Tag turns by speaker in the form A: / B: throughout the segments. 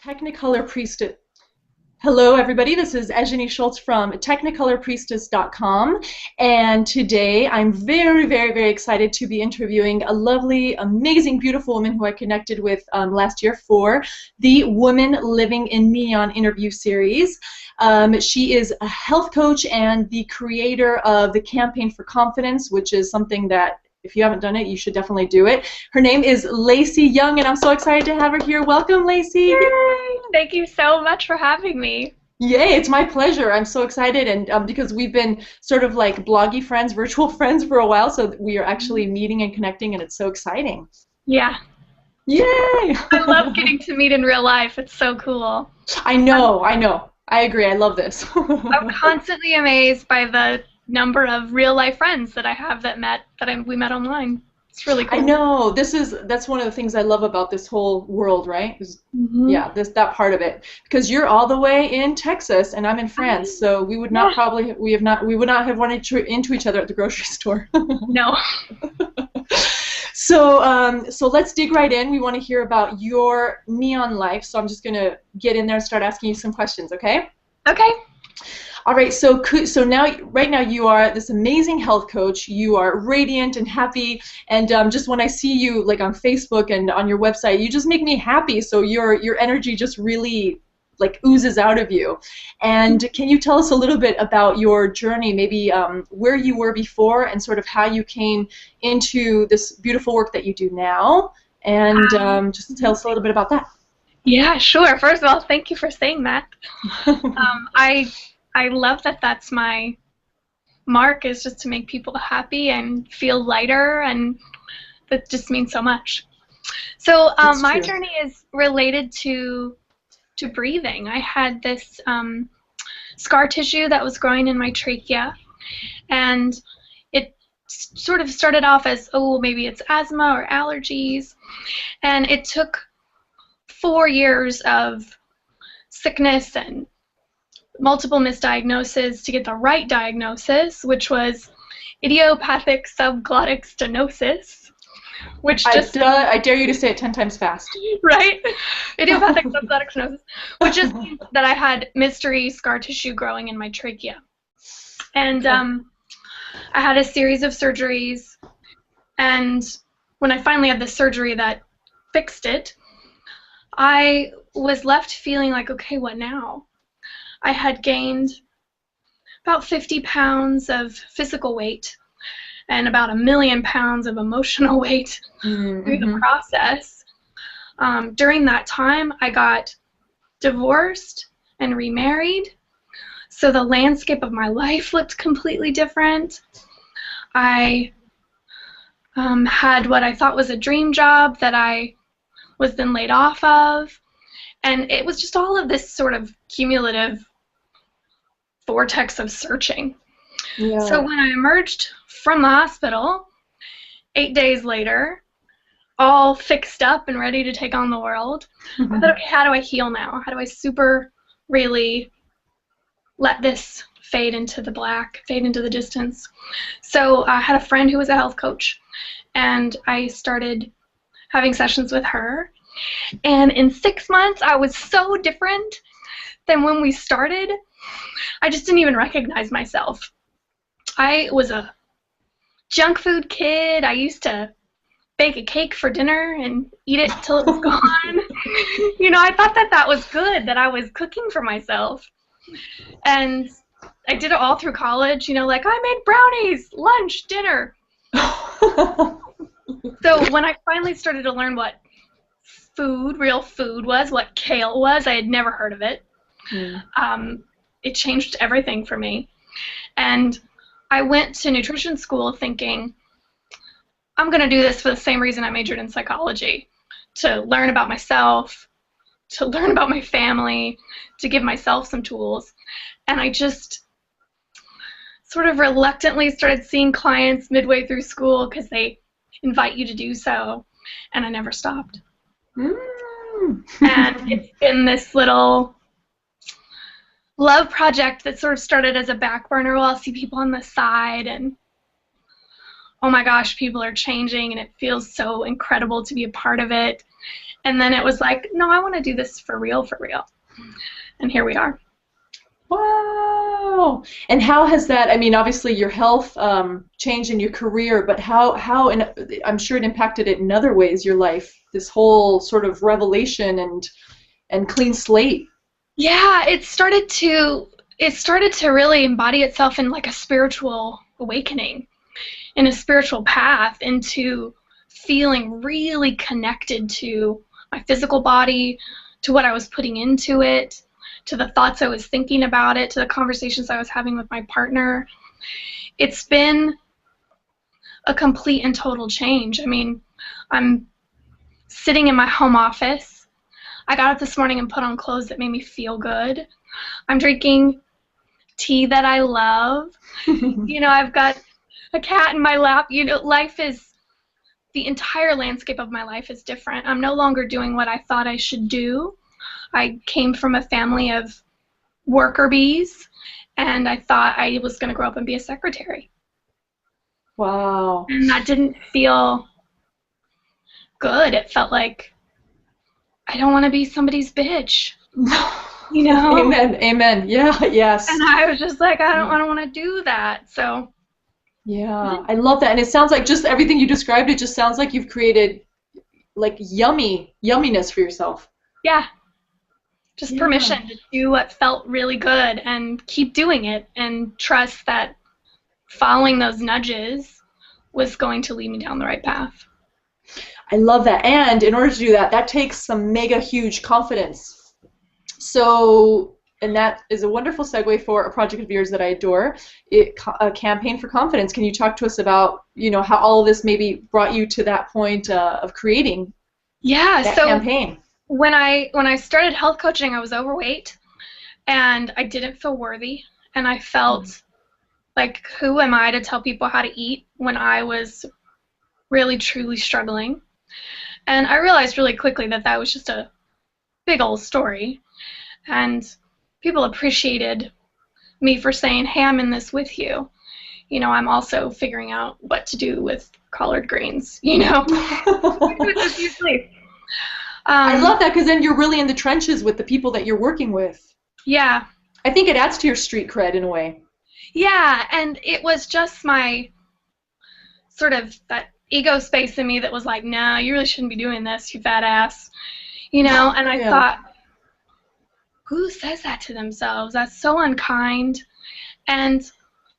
A: Technicolor Priestess. Hello, everybody. This is Ejani Schultz from technicolorpriestess.com, and today I'm very, very, very excited to be interviewing a lovely, amazing, beautiful woman who I connected with last year for the Women Living in Neon interview series. She is a health coach and the creator of the Campaign for Confidence, which is something that if you haven't done it, you should definitely do it. Her name is Lacy Young, and I'm so excited to have her here. Welcome, Lacy.
B: Yay! Thank you so much for having me.
A: Yay, it's my pleasure. I'm so excited, and because we've been sort of like bloggy friends, virtual friends for a while, so we are actually meeting and connecting, and it's so exciting.
B: Yeah.
A: Yay!
B: I love getting to meet in real life. It's so cool.
A: I know. I agree. I love this.
B: I'm constantly amazed by the number of real-life friends that I have we met online. It's really cool.
A: I know. That's one of the things I love about this whole world, right? Yeah, that part of it. Because you're all the way in Texas and I'm in France, so we would not we would not have run into each other at the grocery store.
B: No.
A: So let's dig right in. We want to hear about your neon life. So I'm just gonna get in there and start asking you some questions, okay?
B: Okay.
A: All right, so right now you are this amazing health coach. You are radiant and happy, and just when I see you like on Facebook and on your website, you just make me happy. So your energy just really like oozes out of you. And can you tell us a little bit about your journey, maybe where you were before and sort of how you came into this beautiful work that you do now? And just tell us a little bit about that.
B: Yeah, sure. First of all, thank you for saying that. I love that that's my mark, is just to make people happy and feel lighter, and that just means so much. So my journey is related to breathing. I had this scar tissue that was growing in my trachea, and it sort of started off as, oh, maybe it's asthma or allergies, and it took 4 years of sickness and multiple misdiagnoses to get the right diagnosis, which was idiopathic subglottic stenosis, which
A: I dare you to say it 10 times fast.
B: Right? Idiopathic subglottic stenosis, which just means that I had mystery scar tissue growing in my trachea. And I had a series of surgeries, and when I finally had the surgery that fixed it, I was left feeling like, okay, what now? I had gained about 50 pounds of physical weight and about 1,000,000 pounds of emotional weight through the process. During that time, I got divorced and remarried, so the landscape of my life looked completely different. I had what I thought was a dream job that I was then laid off of, and it was just all of this sort of cumulative vortex of searching. Yeah. So when I emerged from the hospital 8 days later, all fixed up and ready to take on the world, I thought, okay, how do I heal now? How do I super really let this fade into the black, fade into the distance? So I had a friend who was a health coach, and I started having sessions with her, and in 6 months I was so different than when we started. I just didn't even recognize myself. I was a junk food kid. I used to bake a cake for dinner and eat it till it was gone. You know, I thought that was good, that I was cooking for myself. And I did it all through college, you know, like I made brownies, lunch, dinner. So when I finally started to learn what real food was, what kale was, I had never heard of it. It changed everything for me. And I went to nutrition school thinking, I'm going to do this for the same reason I majored in psychology, to learn about myself, to learn about my family, to give myself some tools. And I just sort of reluctantly started seeing clients midway through school because they invite you to do so, and I never stopped. And it's been this little love project that sort of started as a back burner. Well, I'll see people on the side, and oh my gosh, people are changing, and it feels so incredible to be a part of it. And then it was like, no, I want to do this for real, for real. And here we are.
A: Wow. And how has that, I mean, obviously your health changed in your career, but and I'm sure it impacted it in other ways, your life, this whole sort of revelation and clean slate.
B: Yeah, it started to really embody itself in like a spiritual awakening, in a spiritual path, into feeling really connected to my physical body, to what I was putting into it, to the thoughts I was thinking about it, to the conversations I was having with my partner. It's been a complete and total change. I mean, I'm sitting in my home office. I got up this morning and put on clothes that made me feel good. I'm drinking tea that I love. I've got a cat in my lap. The entire landscape of my life is different. I'm no longer doing what I thought I should do. I came from a family of worker bees, and I thought I was going to grow up and be a secretary.
A: Wow.
B: And that didn't feel good. It felt like I don't want to be somebody's bitch.
A: Amen. Amen. Yeah, yes.
B: And I was just like, I don't want to do that. So
A: yeah, I love that. And it sounds like just everything you described, it just sounds like you've created like yumminess for yourself.
B: yeah, just permission to do what felt really good and keep doing it and trust that following those nudges was going to lead me down the right path.
A: I love that. And in order to do that, that takes some mega huge confidence. So, and that is a wonderful segue for a project of yours that I adore, a campaign for confidence. Can you talk to us about, how all of this maybe brought you to that point of creating that campaign?
B: When I started health coaching, I was overweight, and I didn't feel worthy, and I felt like, who am I to tell people how to eat when I was really, truly struggling? And I realized really quickly that that was just a big old story, and people appreciated me for saying, hey, I'm in this with you. I'm also figuring out what to do with collard greens,
A: I love that, because then you're really in the trenches with the people that you're working with.
B: Yeah.
A: I think it adds to your street cred in a way.
B: Yeah, and it was just my sort of that ego space in me that was like, no, you really shouldn't be doing this, you fat ass. And I thought, who says that to themselves? That's so unkind. And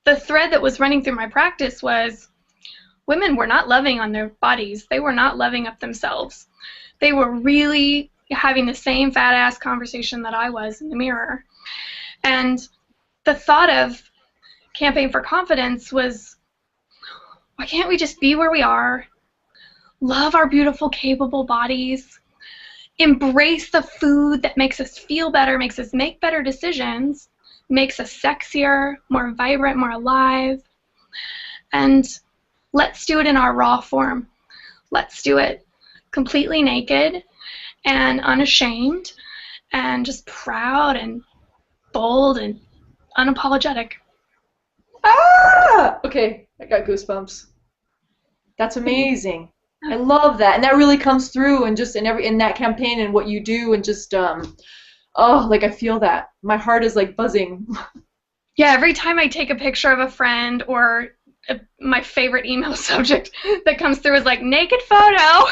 B: the thread that was running through my practice was women were not loving on their bodies. They were not loving up themselves. They were really having the same fat ass conversation that I was in the mirror. And the thought of Campaign for Confidence was, why can't we just be where we are, love our beautiful, capable bodies, embrace the food that makes us feel better, makes us make better decisions, makes us sexier, more vibrant, more alive, and let's do it in our raw form. Let's do it completely naked and unashamed and just proud and bold and unapologetic.
A: Ah! Okay, I got goosebumps. That's amazing. I love that, and that really comes through, and just in that campaign and what you do, and just like I feel that my heart is like buzzing.
B: Yeah, every time I take a picture of a friend or my favorite email subject that comes through is like naked photo.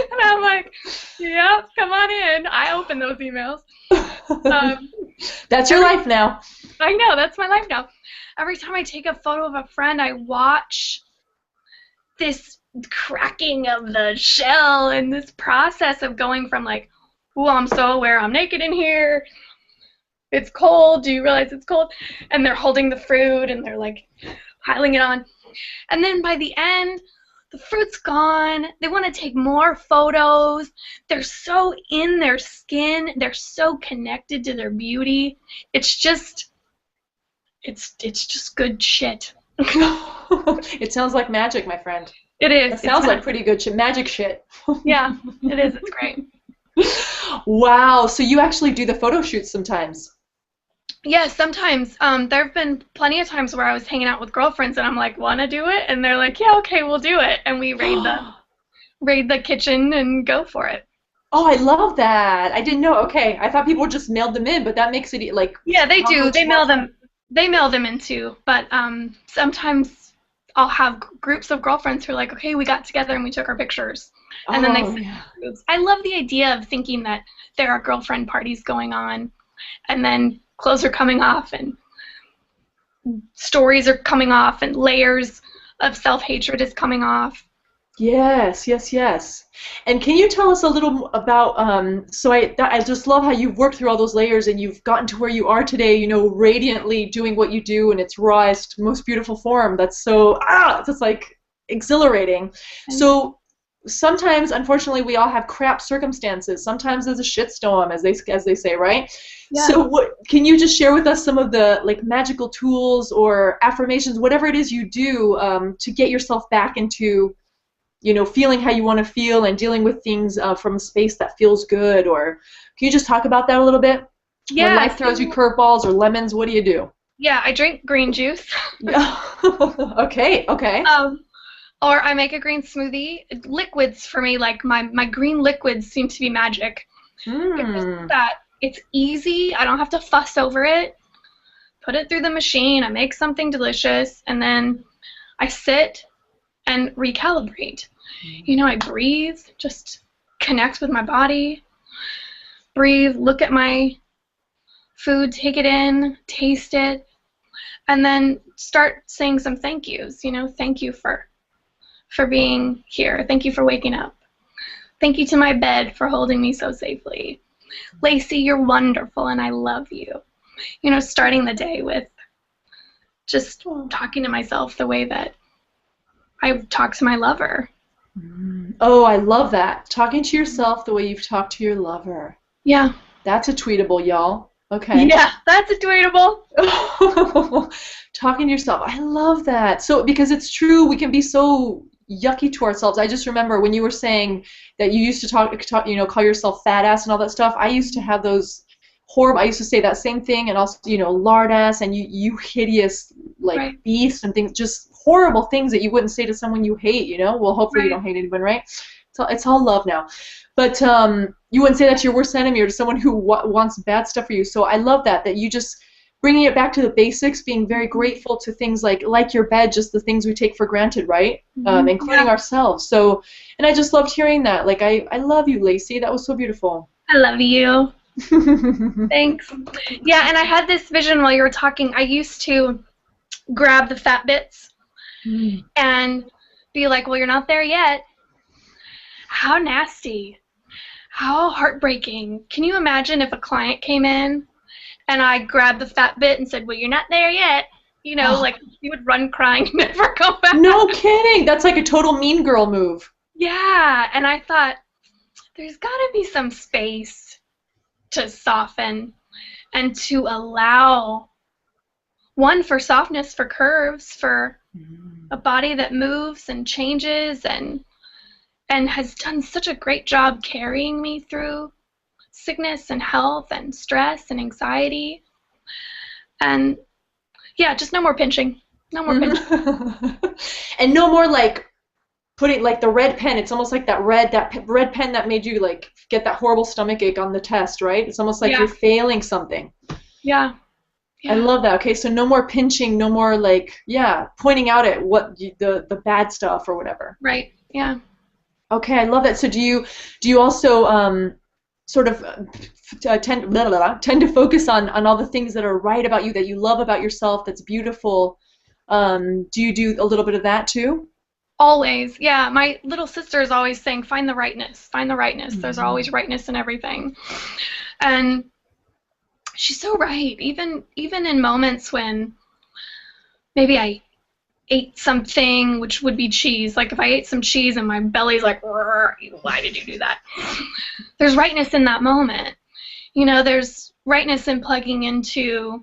B: And I'm like, yep, come on in. I open those emails.
A: That's your life now.
B: I know, that's my life now. Every time I take a photo of a friend, I watch this cracking of the shell and this process of going from like, oh, I'm so aware I'm naked in here. It's cold. Do you realize it's cold? And they're holding the fruit and they're like piling it on. And then by the end, the fruit's gone. They want to take more photos. They're so in their skin. They're so connected to their beauty. It's just good shit.
A: It sounds like magic, my friend.
B: It is.
A: It sounds like pretty good shit. Magic shit.
B: Yeah, it is. It's great.
A: Wow. So you actually do the photo shoots sometimes?
B: Yeah, sometimes. There have been plenty of times where I was hanging out with girlfriends and I'm like, want to do it? And they're like, yeah, okay, we'll do it. And we raid the kitchen and go for it.
A: Oh, I love that. I didn't know. Okay, I thought people just mailed them in, but that makes it like
B: Yeah, they
A: how
B: do.
A: much
B: They
A: more
B: mail
A: fun.
B: them. They mail them in too. But sometimes I'll have groups of girlfriends who are like, okay, we got together and we took our pictures, and then they
A: Oh
B: send
A: yeah.
B: groups. I love the idea of thinking that there are girlfriend parties going on, and then clothes are coming off, and stories are coming off, and layers of self-hatred is coming off.
A: Yes, yes, yes. And can you tell us a little about so I just love how you've worked through all those layers and you've gotten to where you are today, radiantly doing what you do in its rawest, most beautiful form. That's so it's just like exhilarating.
B: And
A: So sometimes unfortunately we all have crap circumstances. Sometimes there's a shitstorm as they say, right?
B: yeah,
A: So what can you just share with us some of the like magical tools or affirmations, whatever it is you do to get yourself back into feeling how you want to feel and dealing with things from a space that feels good? Or can you just talk about that a little bit? When
B: yeah.
A: life throws you curveballs or lemons, what do you do?
B: Yeah, I drink green juice.
A: Yeah. Okay, okay.
B: um, or I make a green smoothie. Liquids for me, like my green liquids seem to be magic. It's just
A: Hmm.
B: that it's easy. I don't have to fuss over it. Put it through the machine. I make something delicious, and then I sit and recalibrate. I breathe, just connect with my body, breathe, look at my food, take it in, taste it, and then start saying some thank yous. Thank you for being here. Thank you for waking up. Thank you to my bed for holding me so safely. Lacy, you're wonderful and I love you. Starting the day with just talking to myself the way that I talk to my lover.
A: Oh, I love that. Talking to yourself the way you've talked to your lover.
B: Yeah.
A: That's a tweetable, y'all. Okay.
B: Yeah, that's tweetable.
A: Talking to yourself. I love that. So, because it's true, we can be so yucky to ourselves. I just remember when you were saying that you used to call yourself fat ass and all that stuff. I used to have those horrible, I used to say that same thing and also, lard ass and you hideous, like,
B: Right,
A: beast and things, just horrible things that you wouldn't say to someone you hate. Well, hopefully you
B: right.
A: don't hate anyone, right? It's all love now. But you wouldn't say that to your worst enemy or to someone who wants bad stuff for you. So I love that you just bringing it back to the basics, being very grateful to things like your bed, just the things we take for granted, right? Including
B: Yeah,
A: ourselves. So, and I just loved hearing that. Like, I love you, Lacy. That was so beautiful.
B: I love you. Thanks. Yeah, and I had this vision while you were talking. I used to grab the fat bits and be like, well, you're not there yet. How nasty. How heartbreaking. Can you imagine if a client came in and I grabbed the fat bit and said, well, you're not there yet?
A: Oh,
B: Like he would run crying and never come back.
A: no kidding. That's like a total mean girl move.
B: Yeah, and I thought, there's got to be some space to soften and to allow one for softness, for curves, for a body that moves and changes and has done such a great job carrying me through sickness and health and stress and anxiety. And yeah, just no more pinching. No more pinching.
A: And no more like putting like the red pen. It's almost like that red pen that made you like get that horrible stomach ache on the test, right? It's almost like
B: Yeah,
A: you're failing something.
B: yeah,
A: I
B: yeah.
A: love that. Okay, so no more pinching, no more like pointing out at the bad stuff or whatever.
B: Right. Yeah.
A: Okay, I love that. So do you also sort of tend to focus on all the things that are right about you, that you love about yourself, that's beautiful? Do you do a little bit of that too?
B: Always. Yeah. My little sister is always saying, find the rightness, find the rightness. There's always
A: Mhm.
B: rightness in everything. And she's so right. Even in moments when maybe I ate something, which would be cheese. Like if I ate some cheese and my belly's like, why did you do that? There's rightness in that moment. There's rightness in plugging into,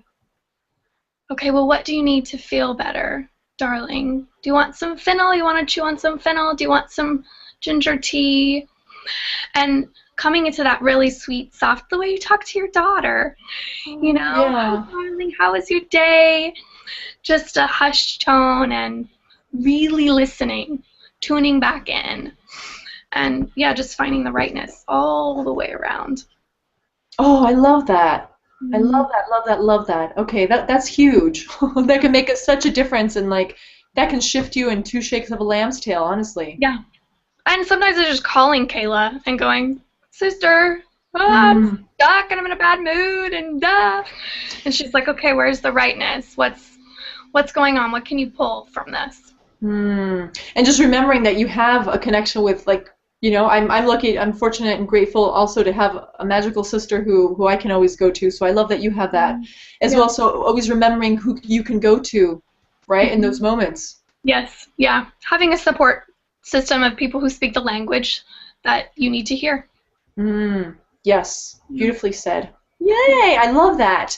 B: okay, well, what do you need to feel better, darling? Do you want some fennel? You want to chew on some fennel? Do you want some ginger tea? And coming into that really sweet, soft, the way you talk to your daughter, oh,
A: Yeah.
B: darling, how was your day? Just a hushed tone and really listening, tuning back in. And yeah, just finding the rightness all the way around.
A: Oh, I love that. I
B: Mm,
A: love that, love that, love that. Okay, that's huge. That can make such a difference, and like that can shift you in two shakes of a lamb's tail, honestly.
B: yeah. And sometimes I'm just calling Kayla and going, Sister, I'm
A: Mm.
B: stuck and I'm in a bad mood and And she's like, okay, where's the rightness? What's going on? What can you pull from this?
A: Hmm. And just remembering that you have a connection with like, I'm lucky, I'm fortunate and grateful also to have a magical sister who I can always go to. So I love that you have that as
B: Yeah.
A: well. So always remembering who you can go to, right, in those moments.
B: Yes, yeah. Having a support system of people who speak the language that you need to hear.
A: Mm. Yes,
B: Yeah.
A: beautifully said. Yay, I love that.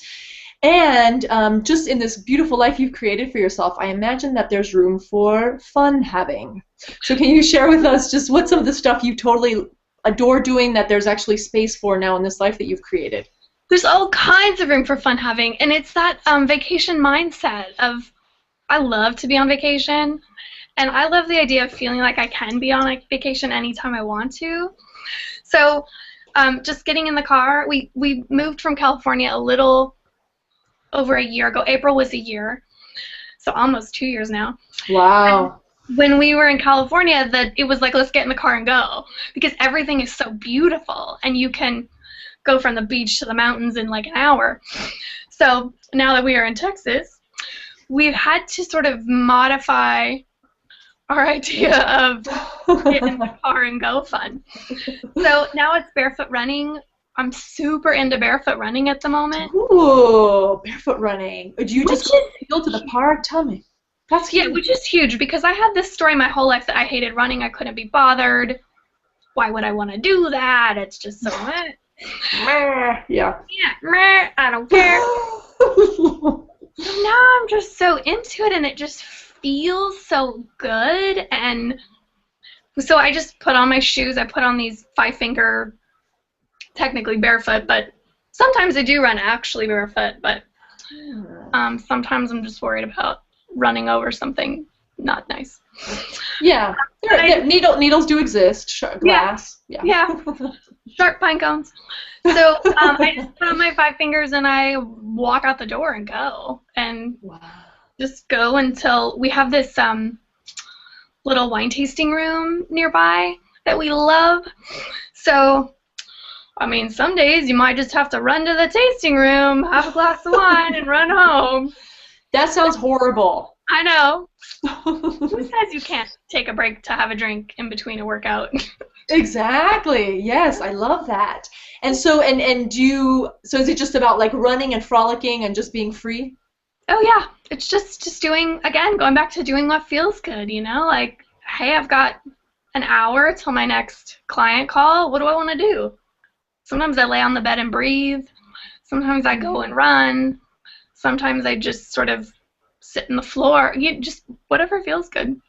A: And just in this beautiful life you've created for yourself, I imagine that there's room for fun having. So can you share with us just what some of the stuff you totally adore doing that there's actually space for now in this life that you've created?
B: There's all kinds of room for fun having, and it's that vacation mindset of I love to be on vacation, and I love the idea of feeling like I can be on a vacation anytime I want to. So just getting in the car, we moved from California a little over a year ago. April was a year, so almost 2 years now. And
A: Wow.
B: when we were in California, that it was like, let's get in the car and go, because everything is so beautiful, and you can go from the beach to the mountains in like an hour. So now that we are in Texas, we've had to sort of modify our idea of get in the car and go fun. So now it's barefoot running. I'm super into barefoot running at the moment.
A: Ooh, barefoot running. Do you
B: Which
A: just go to the
B: is
A: park? Tell me. That's
B: Yeah,
A: huge.
B: which is huge because I had this story my whole life that I hated running. I couldn't be bothered. Why would I want to do that? It's just so much.
A: Meh. Yeah.
B: Yeah, meh, I don't care. So now I'm just so into it and it just feels so good. And so I just put on my shoes. I put on these 5-finger, technically barefoot, but sometimes I do run actually barefoot, but sometimes I'm just worried about running over something not nice.
A: Yeah. Needles do exist.
B: Yeah,
A: Glass. Yeah.
B: yeah, sharp pine cones. So I just put on my 5 fingers and I walk out the door and go. And
A: Wow.
B: just go until we have this little wine tasting room nearby that we love. So, I mean, some days you might just have to run to the tasting room, have a glass of wine, and run home.
A: That sounds horrible.
B: I know. Who says you can't take a break to have a drink in between a workout?
A: Exactly. Yes, I love that. And so and do you so is it just about like running and frolicking and just being free?
B: Oh yeah, it's just doing again, going back to doing what feels good, like, hey, I've got an hour till my next client call. What do I want to do? Sometimes I lay on the bed and breathe. Sometimes I go and run. Sometimes I just sort of sit in the floor. Just whatever feels good.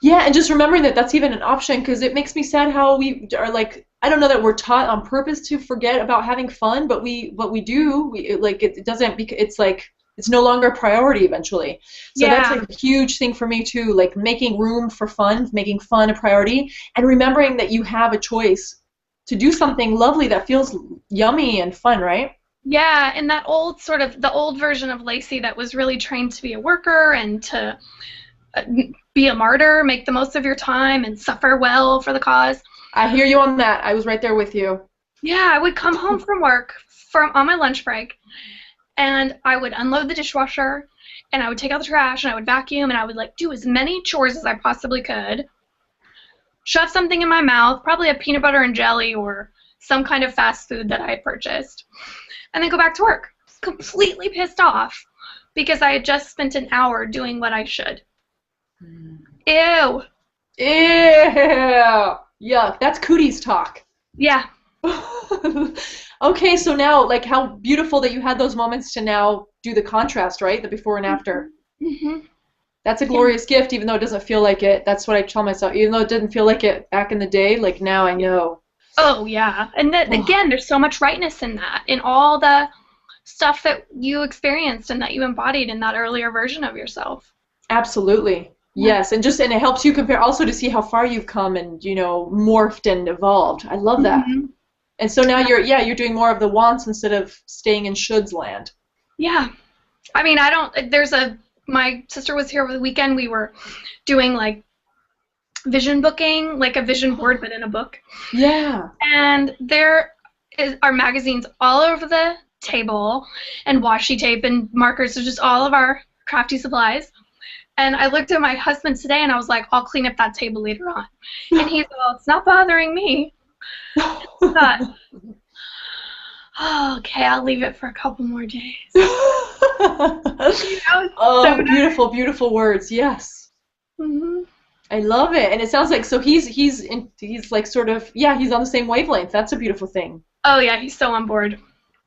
A: Yeah, and just remembering that that's even an option because it makes me sad how we are like I don't know that we're taught on purpose to forget about having fun, but we do. It doesn't it's like it's no longer a priority eventually. So that's
B: Yeah.
A: like a huge thing for me too, like making room for fun, making fun a priority, and remembering that you have a choice to do something lovely that feels yummy and fun, right?
B: Yeah, and that old sort of the old version of Lacy that was really trained to be a worker and to uh, be a martyr, make the most of your time and suffer well for the cause.
A: I hear you on that. I was right there with you.
B: Yeah, I would come home from work from on my lunch break and I would unload the dishwasher and I would take out the trash and I would vacuum and I would like do as many chores as I possibly could, shove something in my mouth, probably a peanut butter and jelly or some kind of fast food that I had purchased, and then go back to work, completely pissed off because I had just spent an hour doing what I should. Ew.
A: Ew. Yuck. That's cooties talk.
B: Yeah.
A: Okay, so now, like, how beautiful that you had those moments to now do the contrast, right? The before and after.
B: Hmm.
A: That's a
B: Yeah.
A: glorious gift, even though it doesn't feel like it. That's what I tell myself. Even though it didn't feel like it back in the day, like now I know.
B: Oh, yeah. And that,
A: Oh,
B: again, there's so much rightness in that, in all the stuff that you experienced and that you embodied in that earlier version of yourself.
A: absolutely.
B: Yeah.
A: Yes, and it helps you compare also to see how far you've come and, morphed and evolved. I love that.
B: Hmm.
A: And so now you're doing more of the wants instead of staying in shoulds land.
B: Yeah. I mean, I don't, my sister was here over the weekend. We were doing like vision booking, like a vision board, but in a book.
A: Yeah.
B: And are magazines all over the table, and washi tape and markers, so just all of our crafty supplies. And I looked at my husband today and I was like, I'll clean up that table later on. And he's, well, it's not bothering me. I thought, oh, okay, I'll leave it for a couple more days.
A: Oh,
B: So
A: beautiful, beautiful words. Yes.
B: hmm.
A: I love it. And it sounds like so he's like sort of he's on the same wavelength. That's a beautiful thing.
B: Oh yeah, he's so on board.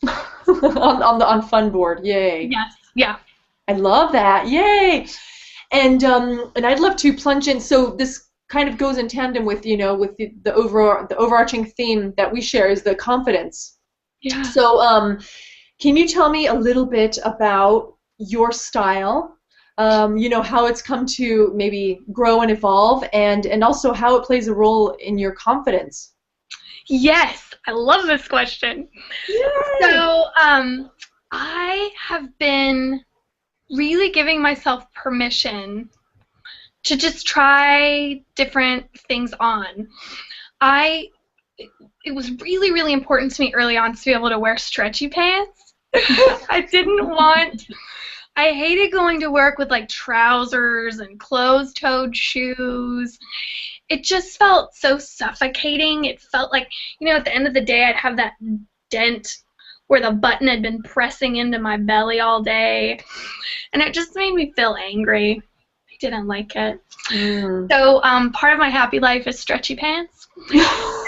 A: on fun board. Yay.
B: Yes. Yeah.
A: I love that. Yay. And I'd love to plunge in. So this kind of goes in tandem with with the overarching theme that we share is the confidence.
B: Yeah.
A: So can you tell me a little bit about your style? How it's come to maybe grow and evolve, and also how it plays a role in your confidence.
B: Yes, I love this question.
A: Yay!
B: So, I have been really giving myself permission to just try different things on. It was really, really important to me early on to be able to wear stretchy pants. I hated going to work with like trousers and closed-toed shoes. It just felt so suffocating. It felt like, at the end of the day, I'd have that dent where the button had been pressing into my belly all day. And it just made me feel angry. I didn't like it. So part of my happy life is stretchy pants.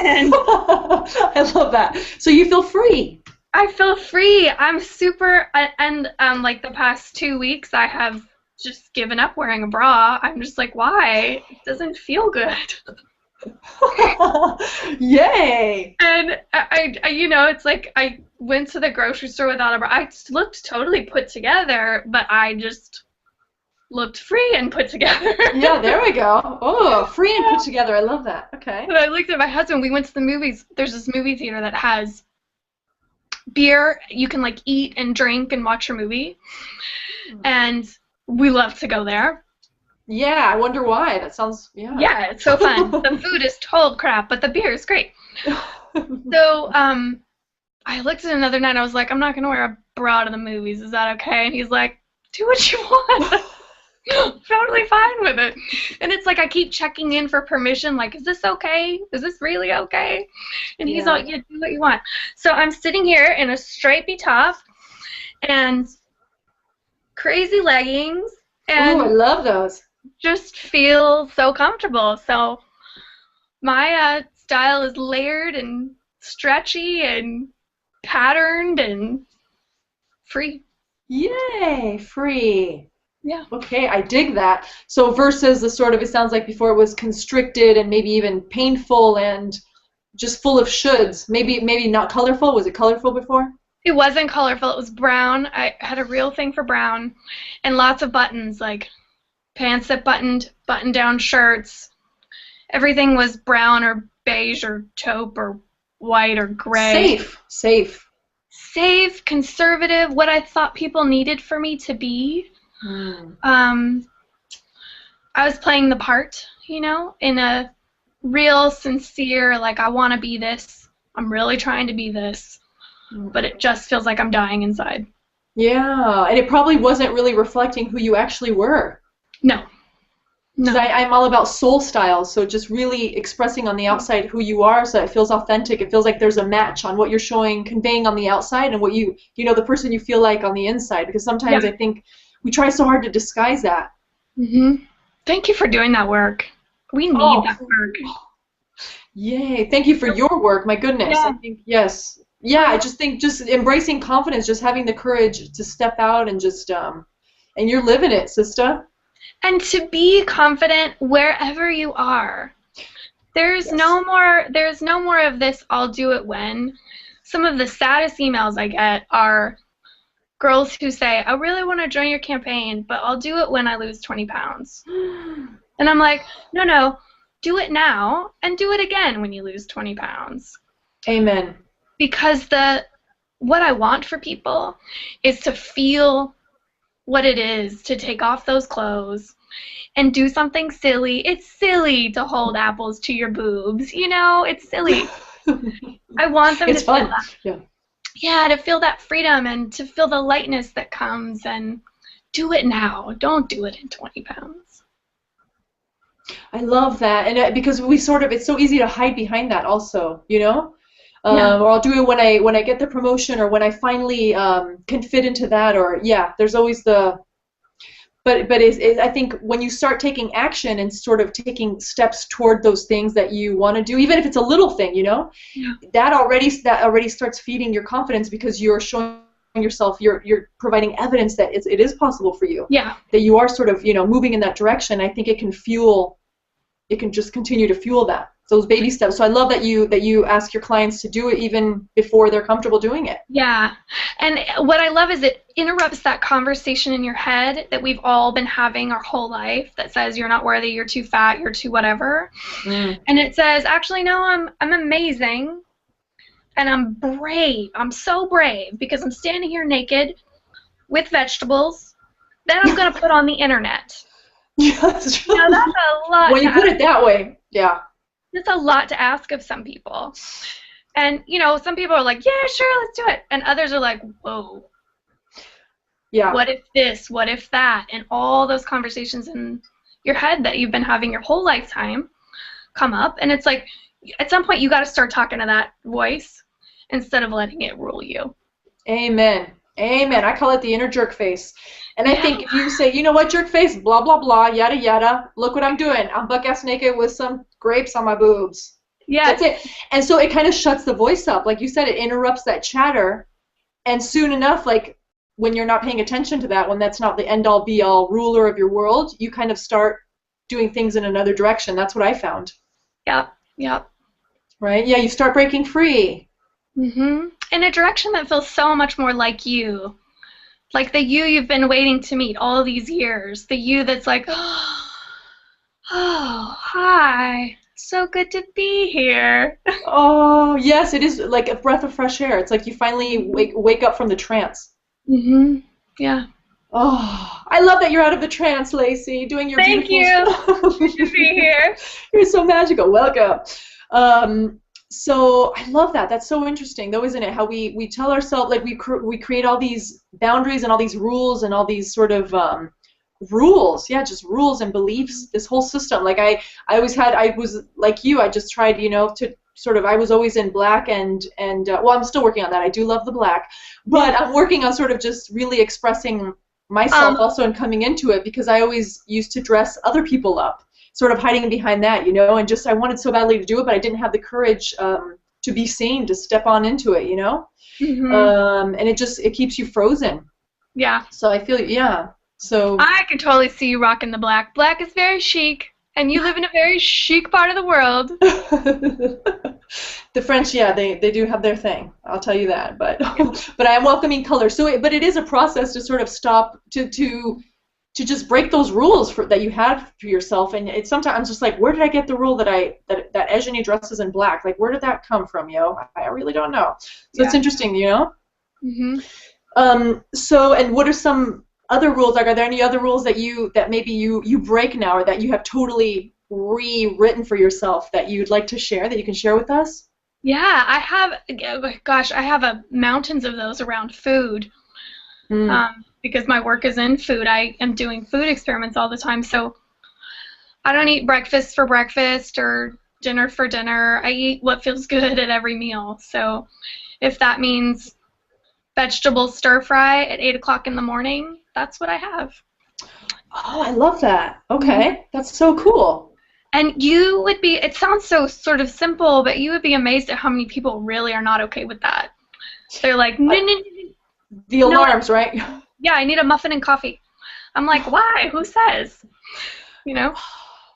B: And
A: I love that. So you feel free.
B: I feel free. I'm super, and like the past 2 weeks, I have just given up wearing a bra. I'm just like, why? It doesn't feel good.
A: Yay!
B: And I, it's like I went to the grocery store without a bra. I looked totally put together, but I just looked free and put together.
A: Yeah, there we go. Oh, free and put together. I love that. Okay.
B: And I looked at my husband. We went to the movies. There's this movie theater that has beer. You can like eat and drink and watch your movie. And we love to go there.
A: Yeah, I wonder why. That sounds, yeah.
B: Yeah, it's so fun. The food is total crap, but the beer is great. So, I looked at another night and I was like, I'm not going to wear a bra to the movies. Is that okay? And he's like, do what you want. Totally fine with it. And it's like I keep checking in for permission, like, is this okay? Is this really okay? And he's like, yeah, do what you want. So I'm sitting here in a stripy top and crazy leggings. And
A: ooh, I love those.
B: Just feel so comfortable. So my style is layered and stretchy and patterned and free.
A: Yay, free.
B: Yeah.
A: Okay, I dig that. So versus the sort of, it sounds like before it was constricted and maybe even painful and just full of shoulds. Maybe not colorful. Was it colorful before?
B: It wasn't colorful. It was brown. I had a real thing for brown and lots of buttons, like pants that button-down shirts. Everything was brown or beige or taupe or white or gray.
A: Safe,
B: conservative, what I thought people needed for me to be. I was playing the part, in a real sincere, like, I want to be this. I'm really trying to be this. But it just feels like I'm dying inside.
A: Yeah, and it probably wasn't really reflecting who you actually were.
B: No.
A: I'm all about soul styles, so just really expressing on the outside who you are so it feels authentic. It feels like there's a match on what you're conveying on the outside and what the person you feel like on the inside. Because sometimes I think we try so hard to disguise that.
B: Mm-hmm. Thank you for doing that work. We need that work.
A: Yay, thank you for your work. My goodness.
B: Yeah.
A: I think, yes. Yeah, I just think just embracing confidence, just having the courage to step out and just, and you're living it, sister.
B: And to be confident wherever you are. There's no more of this I'll do it when. Some of the saddest emails I get are girls who say, I really want to join your campaign, but I'll do it when I lose 20 pounds. And I'm like, no, do it now and do it again when you lose 20 pounds.
A: Amen.
B: Because what I want for people is to feel what it is to take off those clothes and do something silly. It's silly to hold apples to your boobs, it's silly. I want them
A: it's
B: to
A: fun.
B: feel that.
A: Yeah.
B: Yeah, to feel that freedom and to feel the lightness that comes, and do it now. Don't do it in 20 pounds.
A: I love that, and because it's so easy to hide behind that also,
B: Yeah.
A: Or I'll do it when I get the promotion, or when I finally can fit into that, or there's always but I think when you start taking action and sort of taking steps toward those things that you want to do, even if it's a little thing, that already starts feeding your confidence, because you're showing yourself, you're providing evidence that it is possible for you.
B: Yeah.
A: That you are sort of moving in that direction. I think it can just continue to fuel those baby steps. So I love that you ask your clients to do it even before they're comfortable doing it.
B: Yeah. And what I love is it interrupts that conversation in your head that we've all been having our whole life that says you're not worthy, you're too fat, you're too whatever. And it says, actually, no, I'm amazing, and I'm brave. I'm so brave because I'm standing here naked with vegetables that I'm going to put on the internet.
A: Yeah, that's true.
B: That's a lot.
A: When you put it that way, yeah.
B: That's a lot to ask of some people. And, some people are like, yeah, sure, let's do it. And others are like, whoa.
A: Yeah.
B: What if this? What if that? And all those conversations in your head that you've been having your whole lifetime come up. And it's like, at some point, you got to start talking to that voice instead of letting it rule you.
A: Amen. Amen. I call it the inner jerk face. And I think if you say, you know what, jerk face, blah, blah, blah, yada, yada, look what I'm doing. I'm butt-ass naked with some grapes on my boobs.
B: Yeah.
A: That's it. And so it kind of shuts the voice up. Like you said, it interrupts that chatter. And soon enough, like when you're not paying attention to that, when that's not the end-all, be-all ruler of your world, you kind of start doing things in another direction. That's what I found.
B: Yep. Yep.
A: Right? Yeah, you start breaking free.
B: Mm-hmm. In a direction that feels so much more like you. Like the you you've been waiting to meet all these years. The you that's like, oh, hi. So good to be here.
A: Oh, yes, it is like a breath of fresh air. It's like you finally wake up from the trance.
B: Mm-hmm. Yeah.
A: Oh, I love that you're out of the trance, Lacy, doing your
B: Thank
A: beautiful
B: you. Good to be here.
A: You're so magical. Welcome. So I love that. That's so interesting, though, isn't it? How we tell ourselves, like we create all these boundaries and all these rules and all these sort of rules. Yeah, just rules and beliefs. This whole system. Like I was like you. I just tried, to sort of. I was always in black and well, I'm still working on that. I do love the black, but I'm working on sort of just really expressing myself also and coming into it, because I always used to dress other people up. Sort of hiding behind that, and just I wanted so badly to do it, but I didn't have the courage to be seen, to step on into it,
B: Mm-hmm.
A: And it keeps you frozen.
B: Yeah.
A: So I feel, so
B: I can totally see you rocking the black. Black is very chic, and you live in a very chic part of the world.
A: The French, they do have their thing. I'll tell you that, but I am welcoming color. So, but it is a process to sort of stop to just break those rules that you had for yourself. And it's sometimes just like, where did I get the rule that Eugenie dresses in black? Like, where did that come from, I really don't know. So It's interesting,
B: Mm-hmm.
A: So, and what are some other rules? Like, are there any other rules that maybe you break now, or that you have totally rewritten for yourself that you'd like to share, that you can share with us?
B: Yeah, I have mountains of those around food. Because my work is in food. I am doing food experiments all the time, so I don't eat breakfast for breakfast or dinner for dinner. I eat what feels good at every meal. So if that means vegetable stir fry at 8 o'clock in the morning, that's what I have.
A: Oh, I love that. Okay, that's so cool.
B: And you would be, it sounds so sort of simple, but you would be amazed at how many people really are not okay with that. They're like,
A: the alarms, right?
B: Yeah, I need a muffin and coffee. I'm like, why? Who says?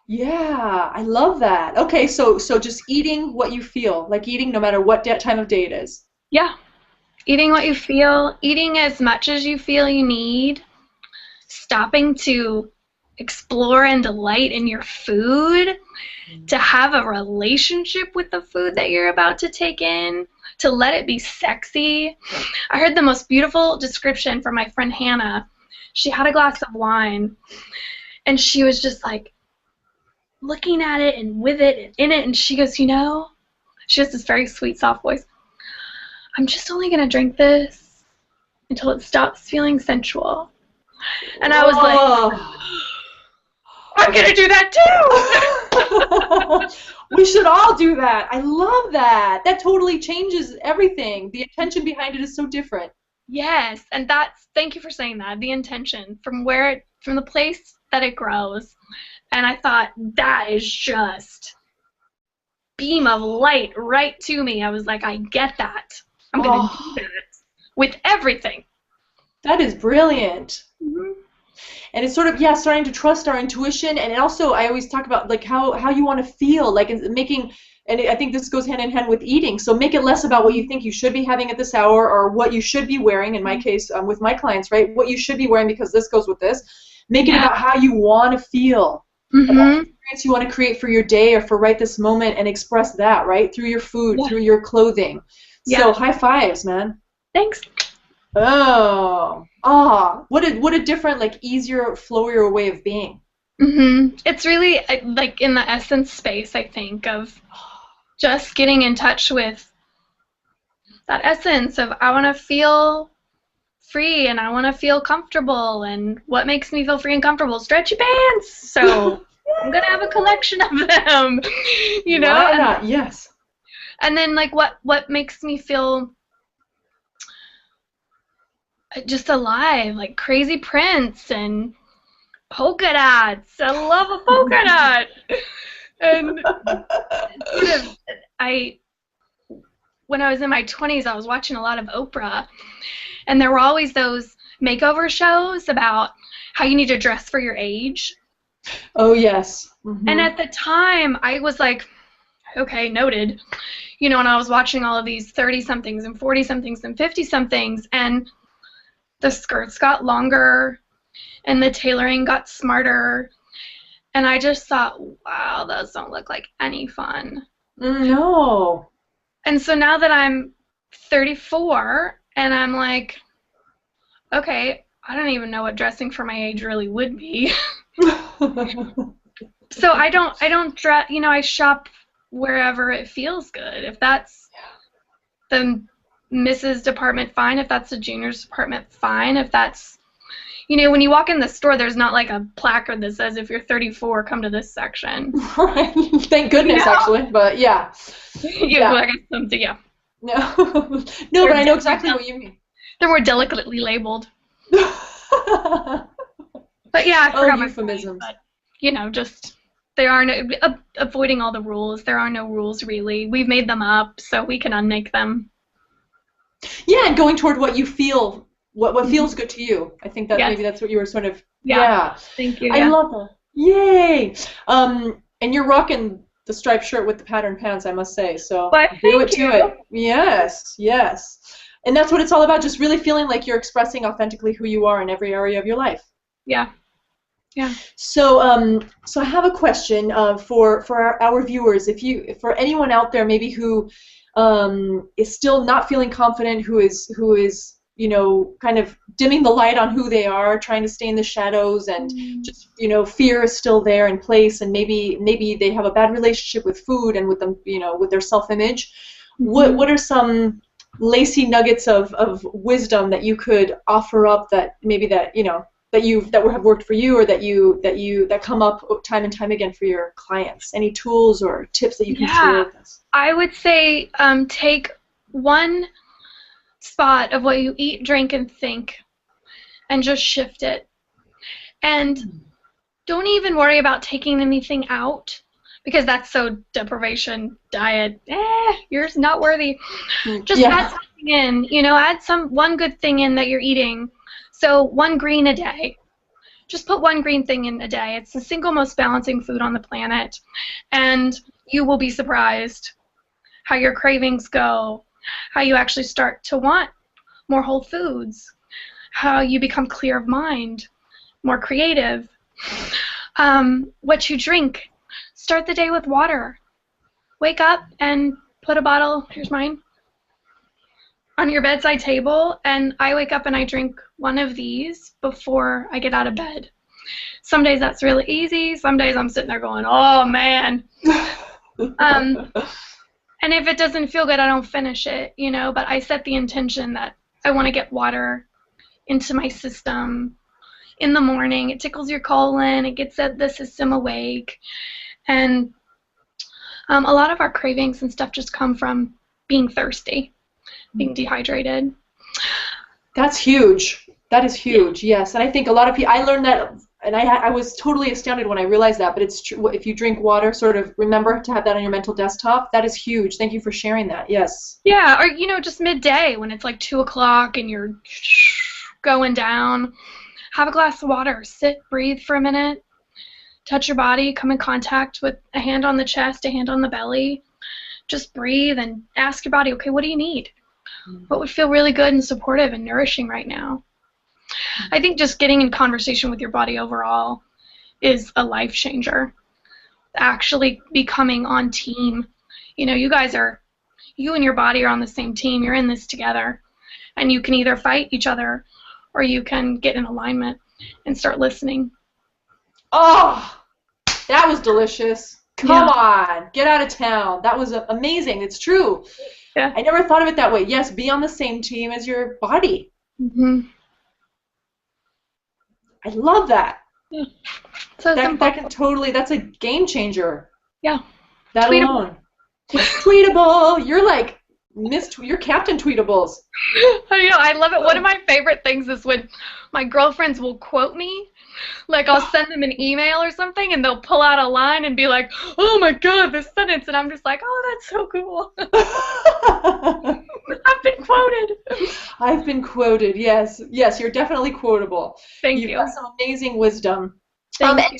B: Yeah,
A: I love that. Okay, so just eating what you feel, like eating no matter what time of day it is.
B: Yeah. Eating what you feel, eating as much as you feel you need, stopping to explore and delight in your food, to have a relationship with the food that you're about to take in, to let it be sexy. I heard the most beautiful description from my friend Hannah. She had a glass of wine, and she was just like looking at it and with it and in it, and she goes, she has this very sweet, soft voice. I'm just only going to drink this until it stops feeling sensual. And I was like, I'm going to do that
A: too! We should all do that. I love that. That totally changes everything. The intention behind it is so different.
B: Yes, and thank you for saying that, the intention, from the place that it grows. And I thought, that is just beam of light right to me. I was like, I get that. I'm going to do that with everything.
A: That is brilliant.
B: Mm-hmm.
A: And it's sort of, starting to trust our intuition. And also, I always talk about like how you want to feel, like making, and I think this goes hand in hand with eating. So make it less about what you think you should be having at this hour or what you should be wearing, in my case, with my clients, right? What you should be wearing because this goes with this. Make it about how you want to feel.
B: Mm-hmm.
A: About the experience you want to create for your day or for right this moment, and express that, right? Through your food, through your clothing. So high fives, man.
B: Thanks.
A: What a different, like, easier, flowier way of being.
B: Mm-hmm. It's really like in the essence space, I think, of just getting in touch with that essence of I want to feel free and I want to feel comfortable, and what makes me feel free and comfortable? Stretchy pants. So I'm gonna have a collection of them.
A: Why not? Yes.
B: And then like what makes me feel just alive, like crazy prints and polka dots. I love a polka dot. And when I was in my 20s, I was watching a lot of Oprah, and there were always those makeover shows about how you need to dress for your age.
A: Oh, yes. Mm-hmm.
B: And at the time, I was like, okay, noted. And I was watching all of these 30-somethings and 40-somethings and 50-somethings, and the skirts got longer and the tailoring got smarter, and I just thought, wow, those don't look like any fun.
A: No.
B: And so now that I'm 34 and I'm like, okay, I don't even know what dressing for my age really would be. So I don't dress, I shop wherever it feels good. If that's the Mrs. department, fine. If that's the juniors department, fine. If that's, when you walk in the store, there's not like a placard that says if you're 34, come to this section.
A: Right. Thank goodness, actually. But yeah.
B: Like something, yeah.
A: No, no, but I know exactly what you mean.
B: They're more delicately labeled. But yeah, I forgot
A: euphemisms.
B: My point, but, just there are no avoiding all the rules. There are no rules really. We've made them up, so we can unmake them. Yeah,
A: and going toward what you feel, what feels good to you. I think that maybe that's what you were sort of.
B: Yeah. Thank you.
A: I love that. Yay! And you're rocking the striped shirt with the patterned pants, I must say. So do it to it. Yes, yes. And that's what it's all about. Just really feeling like you're expressing authentically who you are in every area of your life.
B: Yeah. Yeah.
A: So, so I have a question for our viewers. For anyone out there maybe who is still not feeling confident, who is kind of dimming the light on who they are, trying to stay in the shadows, and just fear is still there in place, and maybe they have a bad relationship with food and with them, with their self-image. What are some Lacy nuggets of wisdom that you could offer up that maybe that have worked for you, or that come up time and time again for your clients? Any tools or tips that you can share with us?
B: I would say take one spot of what you eat, drink, and think, and just shift it. And don't even worry about taking anything out, because that's so deprivation diet. You're not worthy. Just add something in. Add one good thing in that you're eating. So one green a day. Just put one green thing in a day. It's the single most balancing food on the planet. And you will be surprised how your cravings go, how you actually start to want more whole foods, how you become clear of mind, more creative. What you drink. Start the day with water. Wake up and put a bottle, here's mine, on your bedside table, and I wake up and I drink one of these before I get out of bed. Some days that's really easy. Some days I'm sitting there going, oh, man. And if it doesn't feel good, I don't finish it, you know, but I set the intention that I want to get water into my system in the morning. It tickles your colon. It gets the system awake. And a lot of our cravings and stuff just come from being thirsty, being dehydrated.
A: That's huge. That is huge, yes. And I think a lot of people, I learned that, and I was totally astounded when I realized that, but it's true. If you drink water, sort of remember to have that on your mental desktop. That is huge. Thank you for sharing that, yes.
B: Yeah, or, you know, just midday when it's like 2 o'clock and you're going down. Have a glass of water. Sit, breathe for a minute. Touch your body. Come in contact with a hand on the chest, a hand on the belly. Just breathe and ask your body, okay, what do you need? What would feel really good and supportive and nourishing right now? I think just getting in conversation with your body overall is a life changer. Actually becoming on team. You know, you and your body are on the same team. You're in this together. And you can either fight each other or you can get in alignment and start listening.
A: Oh, that was delicious. Come on, get out of town. That was amazing. It's true.
B: Yeah.
A: I never thought of it that way. Yes, be on the same team as your body.
B: Mm-hmm.
A: I love that.
B: Yeah. So
A: that can totally, that's a game changer.
B: Yeah.
A: That
B: Tweetable.
A: Alone. Tweetable. You're like you're Captain Tweetables.
B: I know, I love it. One of my favorite things is when my girlfriends will quote me. Like, I'll send them an email or something, and they'll pull out a line and be like, oh, my God, this sentence. And I'm just like, oh, that's so cool. I've been quoted.
A: I've been quoted, yes. Yes, you're definitely quotable.
B: Thank you.
A: You've got some amazing wisdom.
B: Thank you.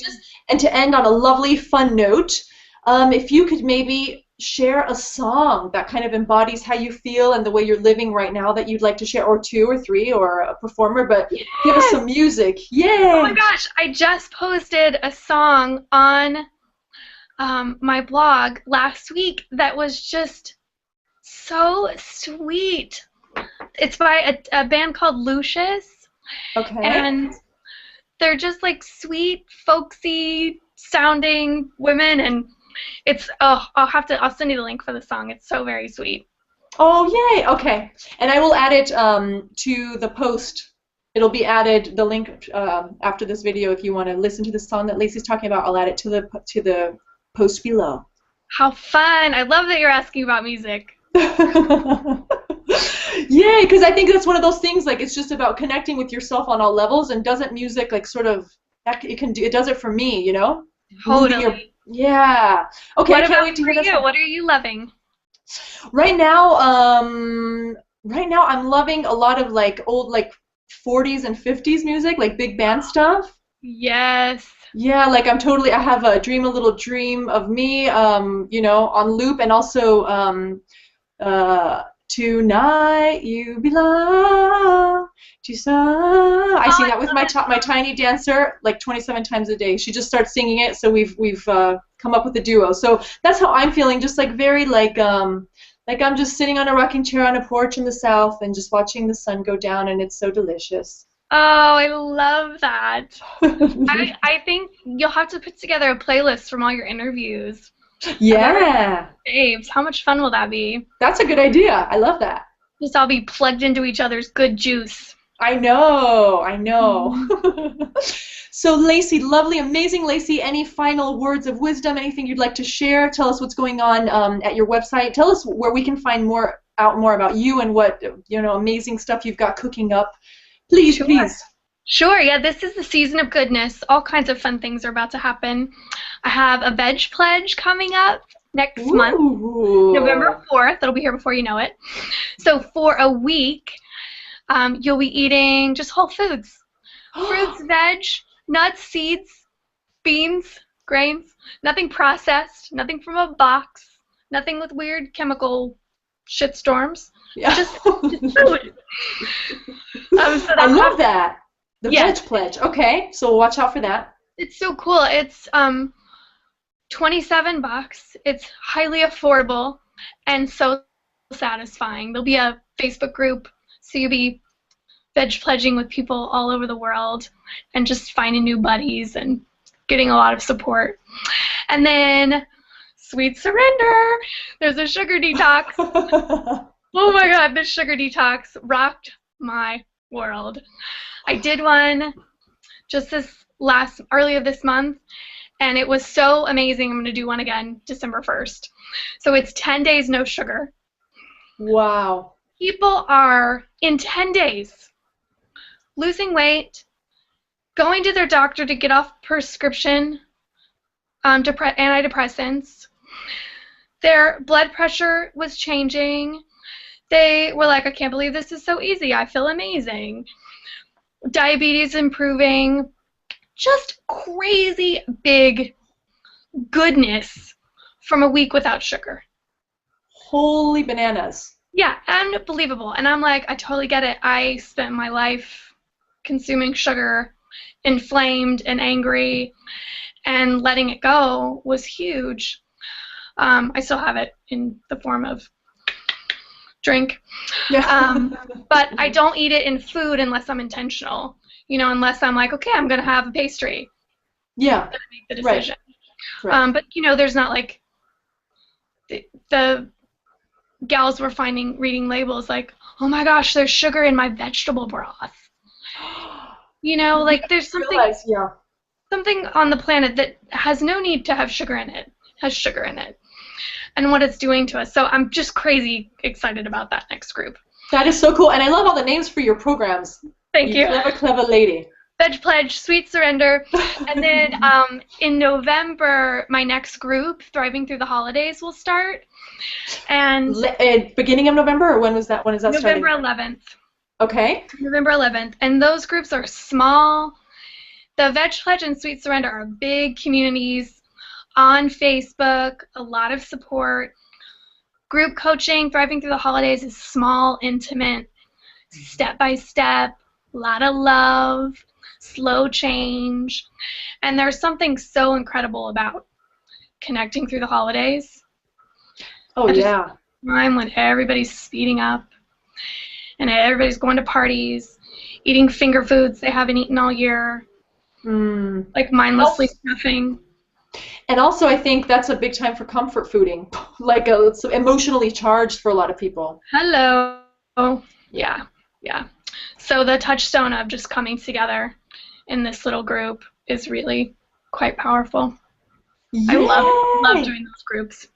A: And to end on a lovely, fun note, if you could maybe share a song that kind of embodies how you feel and the way you're living right now that you'd like to share, or 2 or 3, or a performer, but
B: yes.
A: Give us some music. Yay!
B: Oh my gosh, I just posted a song on my blog last week that was just so sweet. It's by a band called Lucius.
A: Okay.
B: And they're just like sweet, folksy sounding women, and it's, I'll send you the link for the song. It's so very sweet.
A: Oh, yay. Okay. And I will add it to the post. It'll be added, the link after this video. If you want to listen to the song that Lacy's talking about, I'll add it to the post below.
B: How fun. I love that you're asking about music.
A: Yay, because I think that's one of those things, like, it's just about connecting with yourself on all levels, and doesn't music, like, sort of, it does it for me, you know?
B: Totally.
A: Yeah. Okay,
B: what
A: I can't wait to hear
B: you? What are you loving?
A: Right now, I'm loving a lot of like old like 40s and 50s music, like big band stuff.
B: Yes.
A: Yeah, like I have a Dream a Little Dream of Me, you know, on loop, and also Tonight You Belong to Some. I sing that with my tiny dancer like 27 times a day. She just starts singing it, so we've come up with a duo. So that's how I'm feeling, just like very like I'm just sitting on a rocking chair on a porch in the South and just watching the sun go down, and it's so delicious.
B: Oh, I love that. I think you'll have to put together a playlist from all your interviews.
A: Yeah.
B: Babes, how much fun will that be?
A: That's a good idea. I love that.
B: Just all be plugged into each other's good juice.
A: I know. So, Lacy, lovely, amazing Lacy, any final words of wisdom, anything you'd like to share? Tell us what's going on at your website. Tell us where we can find more about you and what, you know, amazing stuff you've got cooking up. Please,
B: Sure.
A: please.
B: Sure, yeah, this is the season of goodness. All kinds of fun things are about to happen. I have a veg pledge coming up next month, November 4th. It'll be here before you know it. So for a week, you'll be eating just whole foods. Fruits, veg, nuts, seeds, beans, grains, nothing processed, nothing from a box, nothing with weird chemical shitstorms.
A: Yeah.
B: Just food.
A: I love that. The
B: Yes.
A: Veg Pledge. Okay, so watch out for that.
B: It's so cool. It's $27. It's highly affordable and so satisfying. There'll be a Facebook group, so you'll be veg pledging with people all over the world and just finding new buddies and getting a lot of support. And then Sweet Surrender. There's a sugar detox. Oh my God, this sugar detox rocked my world. I did one just earlier this month, and it was so amazing. I'm going to do one again December 1st. So it's 10 days no sugar.
A: Wow.
B: People are, in 10 days, losing weight, going to their doctor to get off prescription antidepressants. Their blood pressure was changing. They were like, I can't believe this is so easy. I feel amazing. Diabetes improving. Just crazy big goodness from a week without sugar.
A: Holy bananas.
B: Yeah, unbelievable. And I'm like, I totally get it. I spent my life consuming sugar, inflamed and angry, and letting it go was huge. I still have it in the form of drink.
A: Yeah.
B: But I don't eat it in food unless I'm intentional. Unless I'm like, okay, I'm going to have a pastry.
A: Yeah.
B: I'm going to make the decision.
A: Right.
B: But, there's not like the gals were reading labels like, oh my gosh, there's sugar in my vegetable broth. Like there's something on the planet that has no need to have sugar in it, has sugar in it, and what it's doing to us. So I'm just crazy excited about that next group.
A: That is so cool, and I love all the names for your programs.
B: Thank you.
A: Clever lady.
B: Veg Pledge, Sweet Surrender, and then in November, my next group, Thriving Through the Holidays, will start. And
A: beginning of November, or when is that starting?
B: November 11th.
A: Okay.
B: November 11th, and those groups are small. The Veg Pledge and Sweet Surrender are big communities on Facebook, a lot of support. Group coaching, Thriving Through the Holidays, is small, intimate, step by step, a lot of love, slow change, and there's something so incredible about connecting through the holidays.
A: Oh, yeah.
B: Time when everybody's speeding up and everybody's going to parties, eating finger foods they haven't eaten all year, like mindlessly stuffing.
A: And also, I think that's a big time for comfort fooding. Like, it's emotionally charged for a lot of people.
B: Hello. Yeah. So the touchstone of just coming together in this little group is really quite powerful.
A: Yay!
B: I love doing those groups.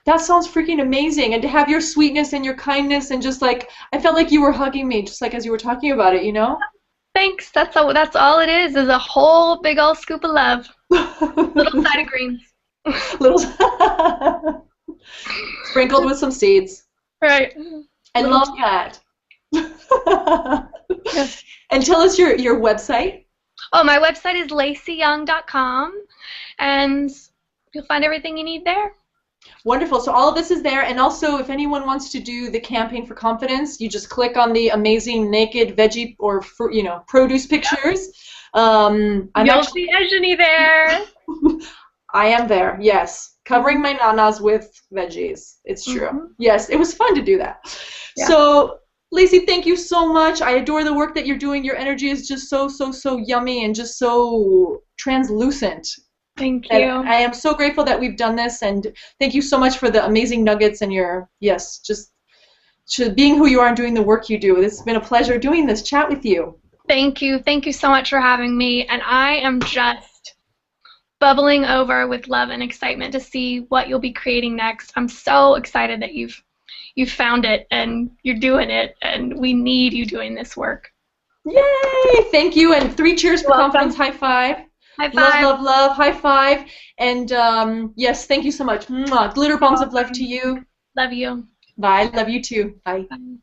A: That sounds freaking amazing. And to have your sweetness and your kindness and just like, I felt like you were hugging me just like as you were talking about it,
B: Thanks. That's all it is a whole big old scoop of love. Little side of greens.
A: Little sprinkled with some seeds.
B: Right.
A: I love that. Yes. And tell us your website.
B: Oh, my website is lacyyoung.com, and you'll find everything you need there.
A: Wonderful. So all of this is there, and also if anyone wants to do the campaign for confidence, you just click on the amazing naked veggie or produce pictures.
B: You'll see Ejani there.
A: I am there. Yes, covering my nanas with veggies. It's true. Mm-hmm. Yes, it was fun to do that. Yeah. So, Lacy, thank you so much. I adore the work that you're doing. Your energy is just so yummy and just so translucent.
B: Thank you.
A: And I am so grateful that we've done this, and thank you so much for the amazing nuggets and just being who you are and doing the work you do. It's been a pleasure doing this chat with you.
B: Thank you. Thank you so much for having me, and I am just bubbling over with love and excitement to see what you'll be creating next. I'm so excited that you've found it and you're doing it, and we need you doing this work.
A: Yay! Thank you, and 3 cheers for confidence. High five.
B: High five.
A: Love, love, love. High five. And yes, thank you so much. Mwah. Glitter bombs of love to you.
B: Love you.
A: Bye. Love you too. Bye.
B: Bye.